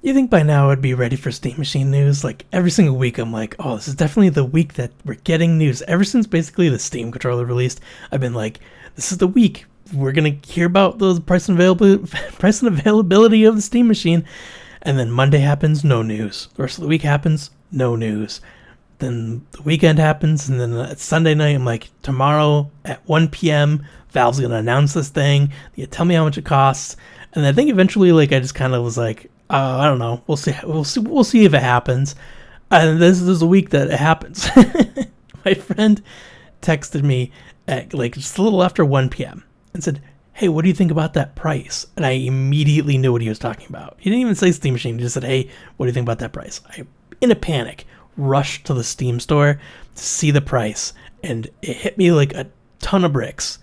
You think by now I'd be ready for Steam Machine news? Like every single week, I'm like, oh, this is definitely the week that we're getting news. Ever since basically the Steam controller released, I've been like, this is the week we're gonna hear about the price and availability of the Steam Machine. And then Monday happens, no news. The rest of the week happens, no news. Then the weekend happens, and then it's Sunday night. I'm like, tomorrow at 1 p.m., Valve's gonna announce this thing. You tell me how much it costs, and I think eventually, like, I just kind of was like, I don't know. We'll see. We'll see if it happens. And this is a week that it happens. My friend texted me at like just a little after 1 p.m. and said, "Hey, what do you think about that price?" And I immediately knew what he was talking about. He didn't even say Steam Machine. He just said, "Hey, what do you think about that price?" I, in a panic, rushed to the Steam store to see the price, and it hit me like a ton of bricks.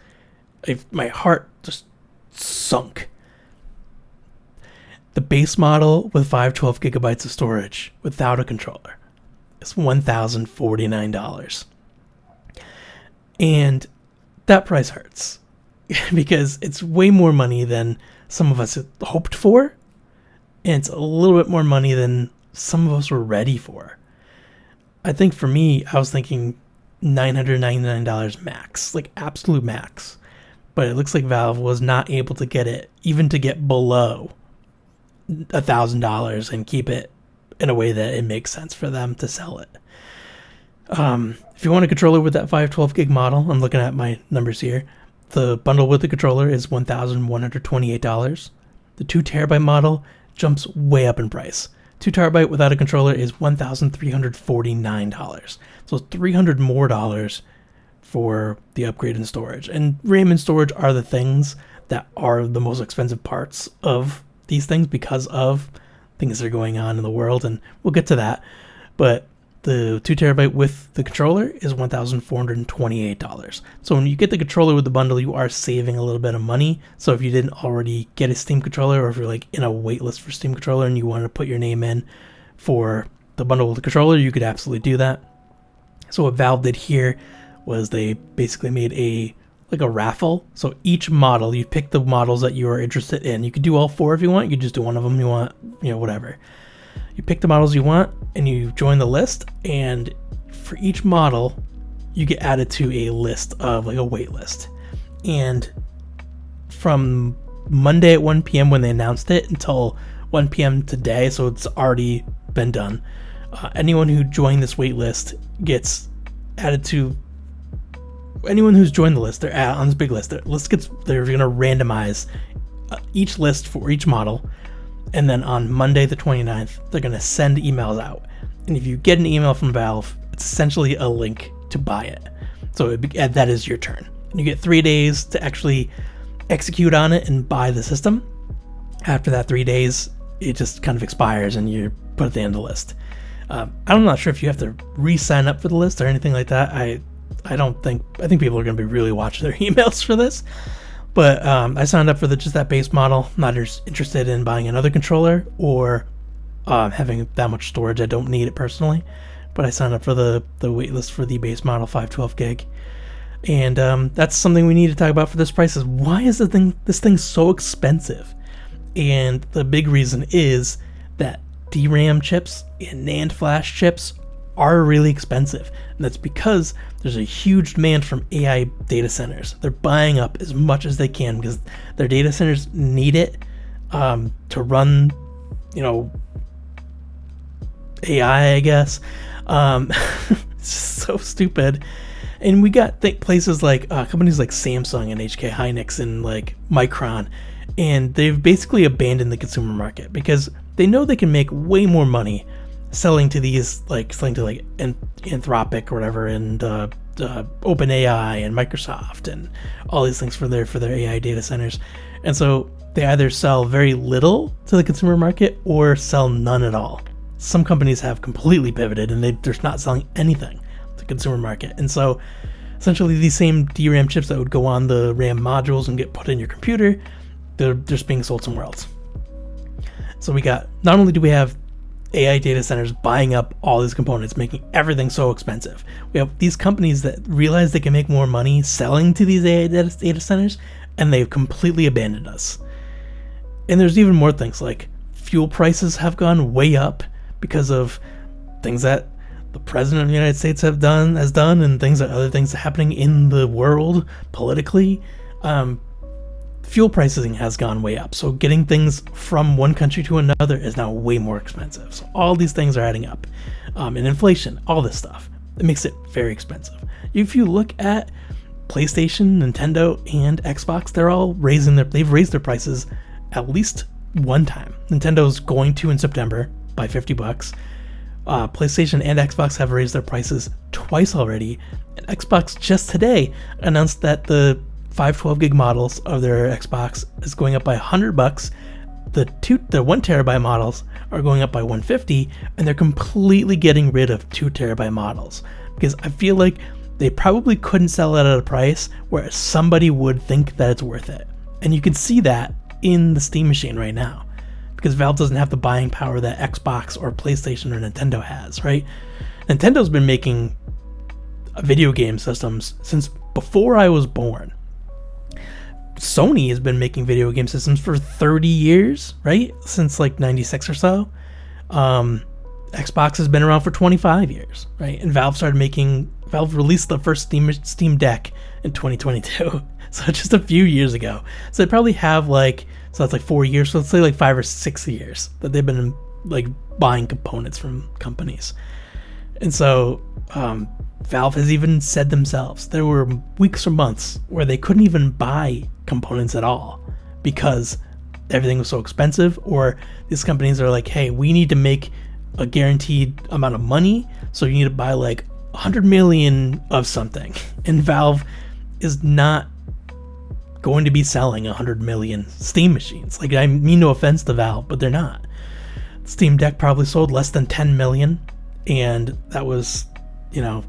My heart just sunk. The base model with 512 gigabytes of storage without a controller is $1,049. And that price hurts because it's way more money than some of us had hoped for. And it's a little bit more money than some of us were ready for. I think for me, I was thinking $999 max, like absolute max. But it looks like Valve was not able to get it, even to get below $1,000 and keep it in a way that it makes sense for them to sell it. If you want a controller with that 512 gig model, I'm looking at my numbers here. The bundle with the controller is $1,128. The 2 terabyte model jumps way up in price. 2 terabyte without a controller is $1,349. So $300 more for the upgrade in storage. And RAM and storage are the things that are the most expensive parts of these things because of things that are going on in the world, and we'll get to that. But the 2 terabyte with the controller is $1,428. So when you get the controller with the bundle, you are saving a little bit of money. So if you didn't already get a Steam controller, or if you're like in a wait list for Steam controller and you want to put your name in for the bundle with the controller, you could absolutely do that. So what Valve did here was they basically made a raffle. So each model, you pick the models that you are interested in. You could do all 4 if you want. You could just do one of them you want, whatever. You pick the models you want and you join the list, and for each model you get added to a list of like a wait list. And from Monday at 1 p.m. when they announced it until 1 p.m. today, so it's already been done, anyone who joined this wait list gets added to. Anyone who's joined the list, they're on this big list. They're going to randomize each list for each model, and then on Monday the 29th, they're going to send emails out. And if you get an email from Valve, it's essentially a link to buy it. So that is your turn. And you get 3 days to actually execute on it and buy the system. After that 3 days, it just kind of expires and you're put at the end of the list. I'm not sure if you have to re-sign up for the list or anything like that. I think people are going to be really watching their emails for this. But I signed up for just that base model. I'm not interested in buying another controller or having that much storage. I don't need it personally. But I signed up for the waitlist for the base model 512 gig. And that's something we need to talk about for this price is why is this thing so expensive? And the big reason is that DRAM chips and NAND flash chips are really expensive, and that's because there's a huge demand from AI data centers. They're buying up as much as they can because their data centers need it to run, AI, I guess. It's so stupid. And we got places like companies like Samsung and HK Hynix and like Micron, and they've basically abandoned the consumer market because they know they can make way more money selling to Anthropic or whatever, and OpenAI and Microsoft and all these things for their AI data centers. And so they either sell very little to the consumer market or sell none at all. Some companies have completely pivoted and they're not selling anything to the consumer market. And so essentially these same DRAM chips that would go on the RAM modules and get put in your computer, they're just being sold somewhere else. So not only do we have AI data centers buying up all these components, making everything so expensive, we have these companies that realize they can make more money selling to these AI data centers, and they've completely abandoned us. And there's even more things like Fuel prices have gone way up because of things that the president of the United States has done, and other things happening in the world politically. Fuel pricing has gone way up. So getting things from one country to another is now way more expensive. So all these things are adding up. And inflation, all this stuff. It makes it very expensive. If you look at PlayStation, Nintendo, and Xbox, they've raised their prices at least one time. Nintendo's going to in September by $50. PlayStation and Xbox have raised their prices twice already. And Xbox just today announced that the 512 gig models of their Xbox is going up by $100. The 1 terabyte models are going up by $150, and they're completely getting rid of 2 terabyte models because I feel like they probably couldn't sell it at a price where somebody would think that it's worth it. And you can see that in the Steam machine right now because Valve doesn't have the buying power that Xbox or PlayStation or Nintendo has, right? Nintendo's been making video game systems since before I was born. Sony has been making video game systems for 30 years, right? Since like 96 or so. Xbox has been around for 25 years, right? And Valve released the first Steam Deck in 2022. So just a few years ago. So they probably have that's like 4 years. So let's say like 5 or 6 years that they've been like buying components from companies. And so Valve has even said themselves there were weeks or months where they couldn't even buy components at all because everything was so expensive, or these companies are like, hey, we need to make a guaranteed amount of money, so you need to buy like 100 million of something. And Valve is not going to be selling 100 million Steam machines. Like, I mean no offense to Valve, but they're not. Steam Deck probably sold less than 10 million, and that was,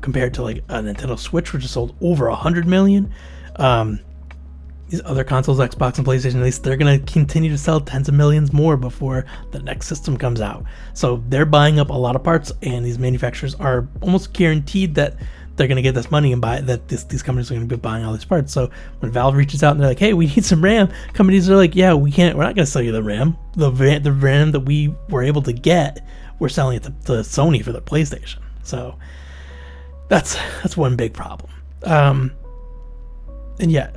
compared to like a Nintendo Switch, which has sold over 100 million. These other consoles, Xbox and PlayStation, at least, they're going to continue to sell tens of millions more before the next system comes out. So they're buying up a lot of parts, and these manufacturers are almost guaranteed that they're going to get this money and buy that. These companies are going to be buying all these parts. So when Valve reaches out and they're like, "Hey, we need some RAM," companies are like, "Yeah, we're not going to sell you the RAM. The RAM that we were able to get, we're selling it to Sony for the PlayStation." So that's one big problem. And yeah.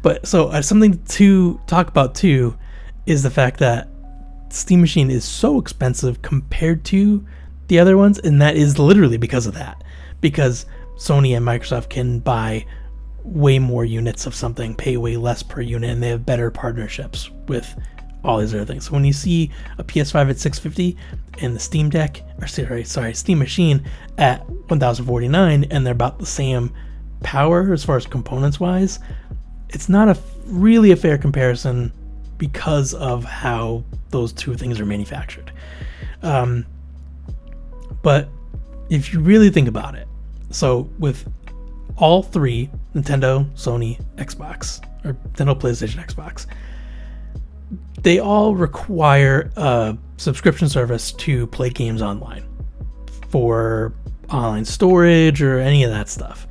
But so something to talk about too is the fact that Steam Machine is so expensive compared to the other ones, and that is literally because of that. Because Sony and Microsoft can buy way more units of something, pay way less per unit, and they have better partnerships with all these other things. So when you see a PS5 at $650 and the Steam Deck, Steam Machine at $1,049, and they're about the same power as far as components wise, it's not really a fair comparison because of how those two things are manufactured. But if you really think about it, so with all three, Nintendo, Sony, Xbox, or Nintendo, PlayStation, Xbox, they all require a subscription service to play games online for online storage or any of that stuff.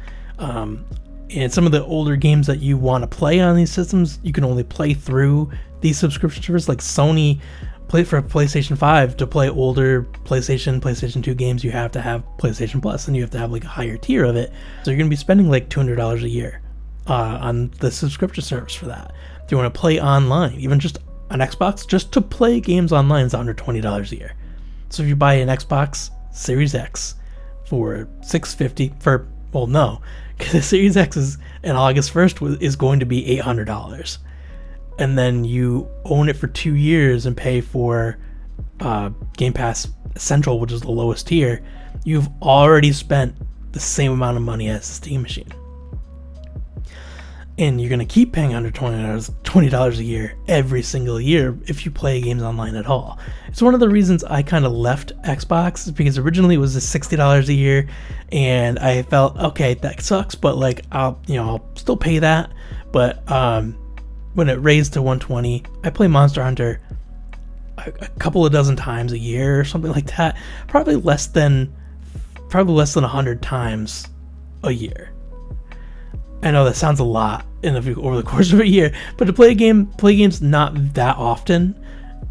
And some of the older games that you want to play on these systems, you can only play through these subscription services. Like Sony, for PlayStation 5, to play older PlayStation 2 games, you have to have PlayStation Plus, and you have to have like a higher tier of it. So you're going to be spending like $200 a year on the subscription service for that. If you want to play online, even just on Xbox, just to play games online is under $20 a year. So if you buy an Xbox Series X for $650 because the Series X is, in August 1st, is going to be $800. And then you own it for 2 years and pay for Game Pass Central, which is the lowest tier, you've already spent the same amount of money as the Steam machine. And you're going to keep paying under $20 a year every single year if you play games online at all. It's one of the reasons I kind of left Xbox, because originally it was $60 a year, and I felt, okay, that sucks, but like I'll still pay that. But when it raised to $120, I play Monster Hunter a couple of dozen times a year or something like that. Probably less than 100 times a year. I know that sounds a lot over the course of a year, but to play games not that often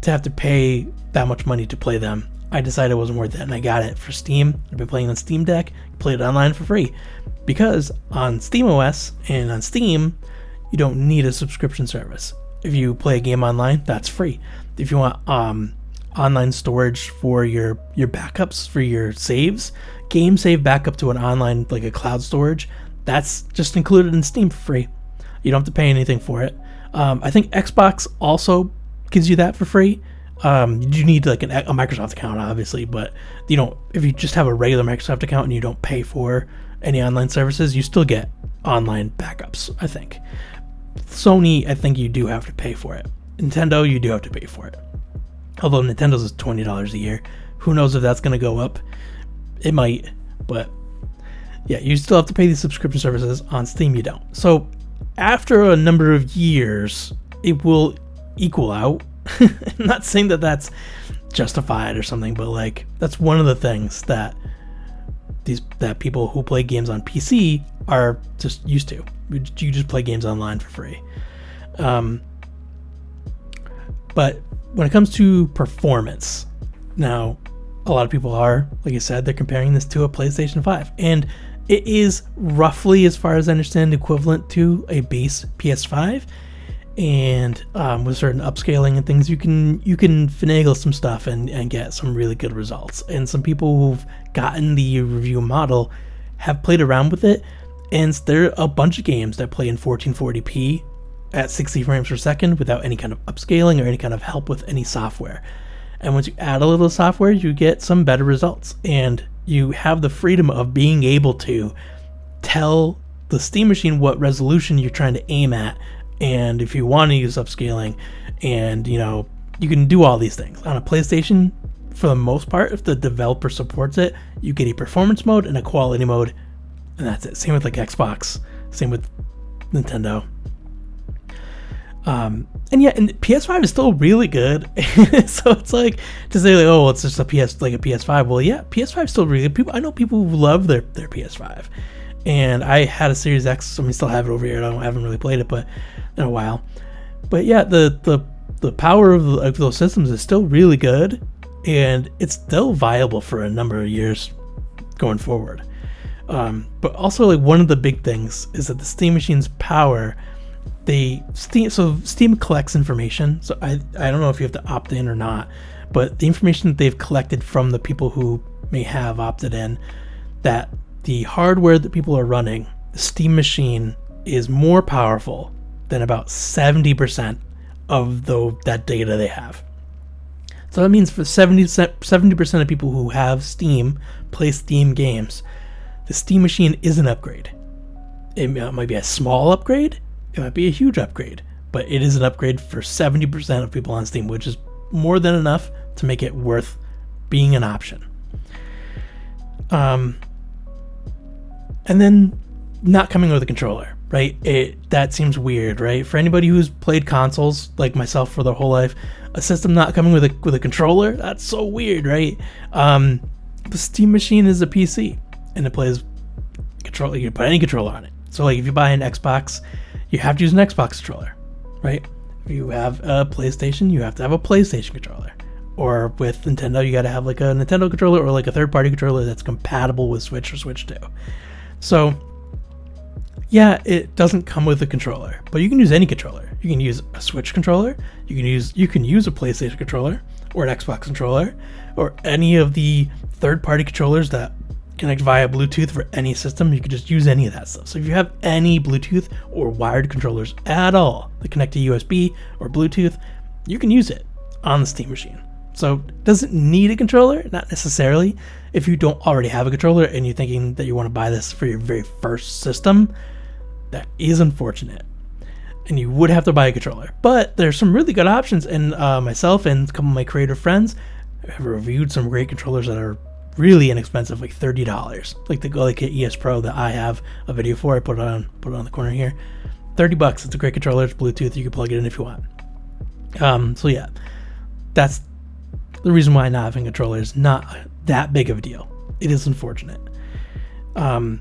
to have to pay that much money to play them, I decided it wasn't worth it, and I got it for Steam. I've been playing on Steam Deck, played it online for free, because on SteamOS and on Steam, you don't need a subscription service. If you play a game online, that's free. If you want online storage for your backups, for your saves, game save backup to an online, like a cloud storage, that's just included in Steam for free. You don't have to pay anything for it. I think Xbox also gives you that for free. You need like a Microsoft account, obviously, but you don't. If you just have a regular Microsoft account and you don't pay for any online services, you still get online backups, I think. Sony, I think you do have to pay for it. Nintendo, you do have to pay for it. Although Nintendo's is $20 a year. Who knows if that's going to go up? It might, but yeah, you still have to pay these subscription services. On Steam, you don't. So after a number of years, it will equal out. I'm not saying that that's justified or something, but like that's one of the things that people who play games on PC are just used to. You just play games online for free. But when it comes to performance, now a lot of people are, like I said, they're comparing this to a PlayStation 5, and it is roughly, as far as I understand, equivalent to a base PS5. And with certain upscaling and things, you can finagle some stuff and get some really good results. And some people who've gotten the review model have played around with it, and there are a bunch of games that play in 1440p at 60 frames per second without any kind of upscaling or any kind of help with any software. And once you add a little software, you get some better results, and you have the freedom of being able to tell the Steam machine what resolution you're trying to aim at. And if you want to use upscaling, and you can do all these things. On a PlayStation, for the most part, if the developer supports it, you get a performance mode and a quality mode, and that's it. Same with like Xbox, same with Nintendo. And PS5 is still really good. So it's like to say like, oh, it's just a PS5. Well, yeah, PS5 is still really good. I know people who love their PS5. And I had a Series X, so I still have it over here. I haven't really played it, but in a while. But yeah, the power of those systems is still really good, and it's still viable for a number of years going forward. But also, like, one of the big things is that the Steam machine's power, Steam collects information. So I don't know if you have to opt in or not, but the information that they've collected from the people who may have opted in, that the hardware that people are running, the Steam machine, is more powerful than about 70% of that data they have. So that means for 70% of people who have Steam, play Steam games, the Steam machine is an upgrade. It might be a small upgrade, it might be a huge upgrade, but it is an upgrade for 70% of people on Steam, which is more than enough to make it worth being an option. And then not coming with a controller, right? That seems weird, right? For anybody who's played consoles like myself for their whole life, a system not coming with a controller, that's so weird, right? The Steam machine is a PC, and it plays controller. You can put any controller on it. So like if you buy an Xbox, you have to use an Xbox controller, right? If you have a PlayStation, you have to have a PlayStation controller. Or with Nintendo, you got to have like a Nintendo controller or like a third-party controller that's compatible with Switch or Switch 2. So, yeah, it doesn't come with a controller, but you can use any controller. You can use a Switch controller, you can use a PlayStation controller, or an Xbox controller, or any of the third-party controllers that connect via Bluetooth for any system. You can just use any of that stuff. So if you have any Bluetooth or wired controllers at all that connect to USB or Bluetooth, you can use it on the Steam machine. So does it need a controller? Not necessarily. If you don't already have a controller and you're thinking that you want to buy this for your very first system, that is unfortunate. And you would have to buy a controller. But there's some really good options, and myself and a couple of my creator friends have reviewed some great controllers that are really inexpensive, like $30. Like the Go ES Pro that I have a video for. I put it on the corner here. $30. It's a great controller. It's Bluetooth. You can plug it in if you want. So yeah, that's the reason why not having a controller is not that big of a deal. It is unfortunate. Then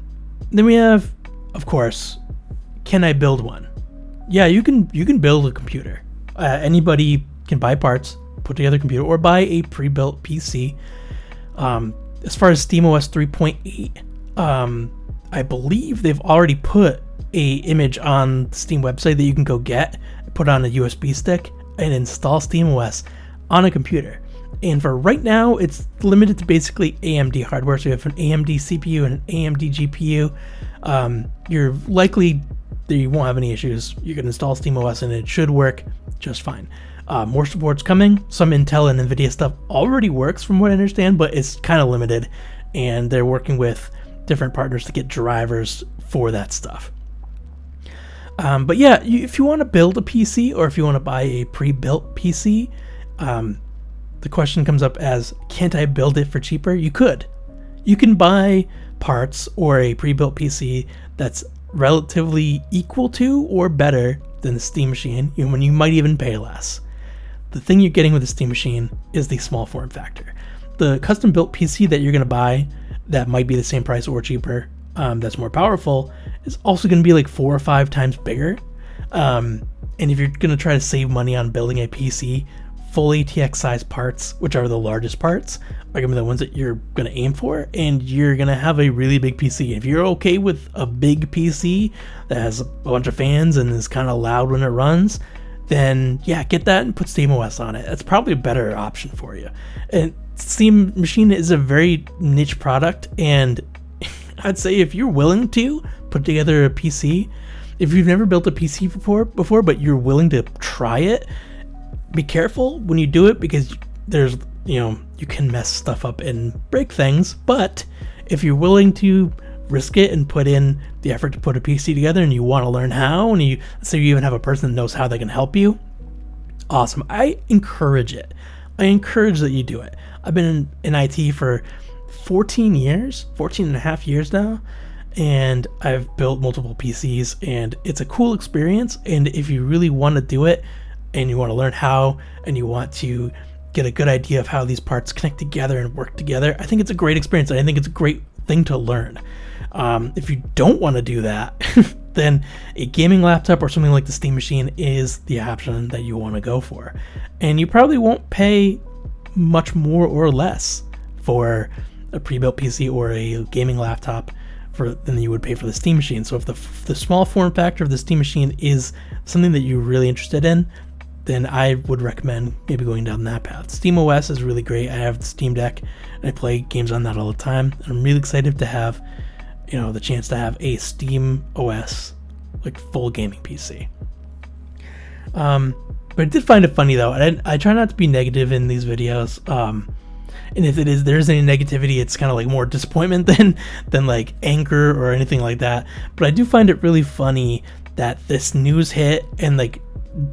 we have, of course, can I build one? Yeah, you can build a computer. Anybody can buy parts put together a computer or buy a pre-built PC. As far as SteamOS 3.8, I believe they've already put a image on the Steam website that you can go get, put on a USB stick, and install SteamOS on a computer. And for right now, it's limited to basically AMD hardware. So you have an AMD CPU and an AMD GPU. You're likely that you won't have any issues. You can install SteamOS and it should work just fine. More support's coming. Some Intel and NVIDIA stuff already works from what I understand, but it's kind of limited. And they're working with different partners to get drivers for that stuff. But yeah, if you want to build a PC or if you want to buy a pre-built PC, the question comes up as, can't I build it for cheaper? You could. You can buy parts or a pre-built PC that's relatively equal to or better than the Steam Machine, when you might even pay less. The thing you're getting with the Steam Machine is the small form factor. The custom-built PC that you're going to buy that might be the same price or cheaper, that's more powerful, is also going to be like 4 or 5 times bigger. And if you're going to try to save money on building a PC, full ATX size parts, which are the largest parts, are going to be the ones that you're going to aim for, and you're going to have a really big PC. If you're okay with a big PC that has a bunch of fans and is kind of loud when it runs, then yeah, get that and put SteamOS on it. That's probably a better option for you. And Steam Machine is a very niche product, and I'd say if you're willing to put together a PC, if you've never built a PC before, but you're willing to try it, be careful when you do it, because there's, you can mess stuff up and break things. But if you're willing to risk it and put in the effort to put a PC together, and you want to learn how, and you say you even have a person that knows how they can help you, awesome. I encourage it. I encourage that you do it. I've been in IT for 14 and a half years now, and I've built multiple PCs, and it's a cool experience. And if you really want to do it, and you want to learn how, and you want to get a good idea of how these parts connect together and work together, I think it's a great experience. I think it's a great thing to learn. If you don't want to do that, then a gaming laptop or something like the Steam Machine is the option that you want to go for. And you probably won't pay much more or less for a pre-built PC or a gaming laptop than you would pay for the Steam Machine. So if the small form factor of the Steam Machine is something that you're really interested in, then I would recommend maybe going down that path. SteamOS is really great. I have the Steam Deck and I play games on that all the time. And I'm really excited to have, the chance to have a SteamOS like full gaming PC. But I did find it funny though. I try not to be negative in these videos. And if there's any negativity, it's kind of like more disappointment than like anger or anything like that. But I do find it really funny that this news hit, and like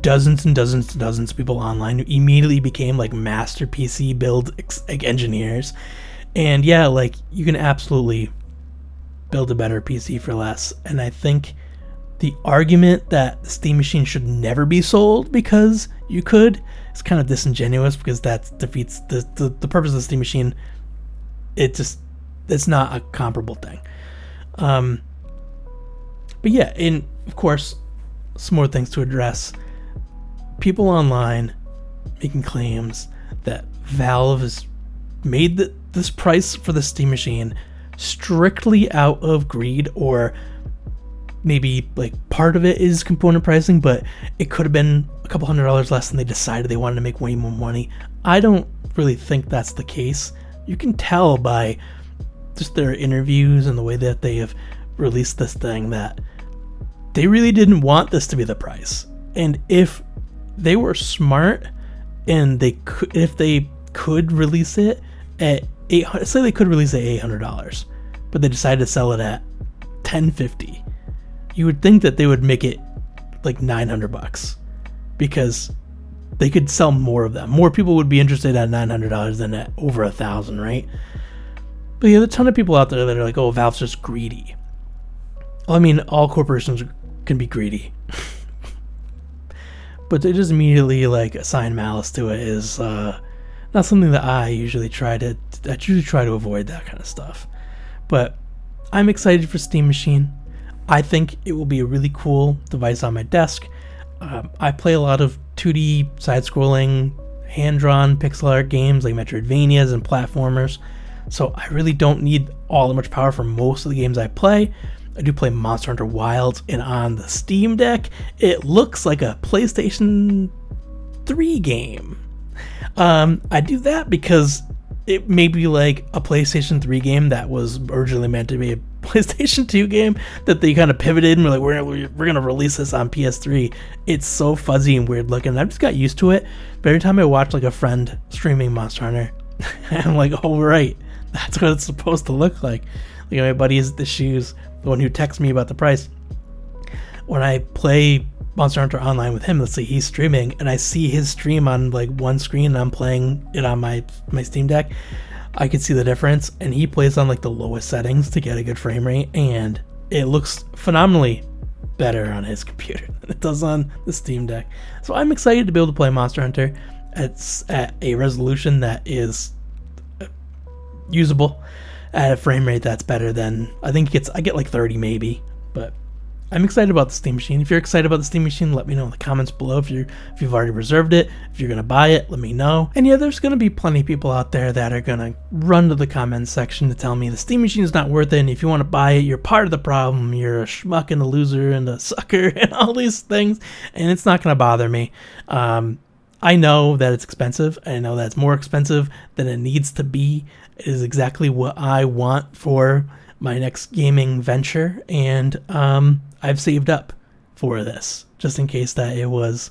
dozens and dozens and dozens of people online immediately became like master PC build engineers. And yeah, like you can absolutely build a better PC for less. And I think the argument that the Steam Machine should never be sold because you could is kind of disingenuous, because that defeats the purpose of the Steam Machine. It's not a comparable thing. But yeah, and of course, some more things to address. People online making claims that Valve has made this price for the Steam Machine strictly out of greed, or maybe like part of it is component pricing, but it could have been a couple $100 less, and they decided they wanted to make way more money. I don't really think that's the case. You can tell by just their interviews and the way that they have released this thing that they really didn't want this to be the price. And if they were smart and if they could release it at say they could release it at $800, but they decided to sell it at $1,050, you would think that they would make it like $900, because they could sell more of them. More people would be interested at $900 than at over $1,000, right? But yeah, there's a ton of people out there that are like, oh, Valve's just greedy. Well, I mean, all corporations can be greedy. But they just immediately like assign malice to it is not something that I usually try to avoid that kind of stuff. But I'm excited for Steam Machine. I think it will be a really cool device on my desk. I play a lot of 2D side-scrolling hand-drawn pixel art games like Metroidvanias and platformers. So I really don't need all that much power for most of the games I play. I do play Monster Hunter Wilds, and on the Steam Deck, it looks like a PlayStation 3 game. I do that because it may be like a PlayStation 3 game that was originally meant to be a PlayStation 2 game that they kind of pivoted and were like, we're gonna release this on PS3. It's so fuzzy and weird looking. I've just got used to it. But every time I watch like a friend streaming Monster Hunter, I'm like, oh right, that's what it's supposed to look like. Like my buddy is the shoes, the one who texts me about the price. When I play Monster Hunter Online with him, let's say he's streaming, and I see his stream on like one screen, and I'm playing it on my Steam Deck. I could see the difference, and he plays on like the lowest settings to get a good frame rate, and it looks phenomenally better on his computer than it does on the Steam Deck. So I'm excited to be able to play Monster Hunter. It's at a resolution that is usable at a frame rate that's better than, I get like 30 maybe, but I'm excited about the Steam Machine. If you're excited about the Steam Machine, let me know in the comments below. If you've already reserved it, if you're gonna buy it, let me know. And yeah, there's gonna be plenty of people out there that are gonna run to the comments section to tell me the Steam Machine is not worth it, and if you want to buy it, you're part of the problem. You're a schmuck and a loser and a sucker and all these things, and it's not gonna bother me. I know that it's expensive. I know that it's more expensive than it needs to be. It is exactly what I want for my next gaming venture, and I've saved up for this just in case that it was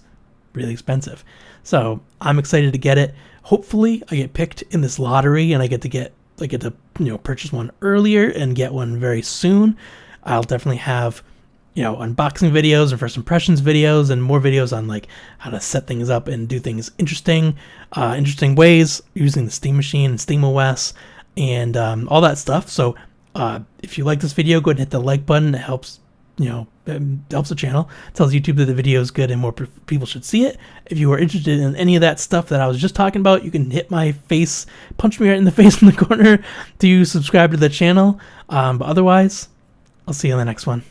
really expensive. So I'm excited to get it. Hopefully I get picked in this lottery and I get to purchase one earlier and get one very soon. I'll definitely have unboxing videos and first impressions videos and more videos on like how to set things up and do things interesting ways using the Steam Machine and Steam OS and all that stuff. So if you like this video, go ahead and hit the like button. It helps, it helps the channel. It tells YouTube that the video is good and more people should see it. If you are interested in any of that stuff that I was just talking about, you can hit my face, punch me right in the face in the corner to subscribe to the channel. But otherwise, I'll see you in the next one.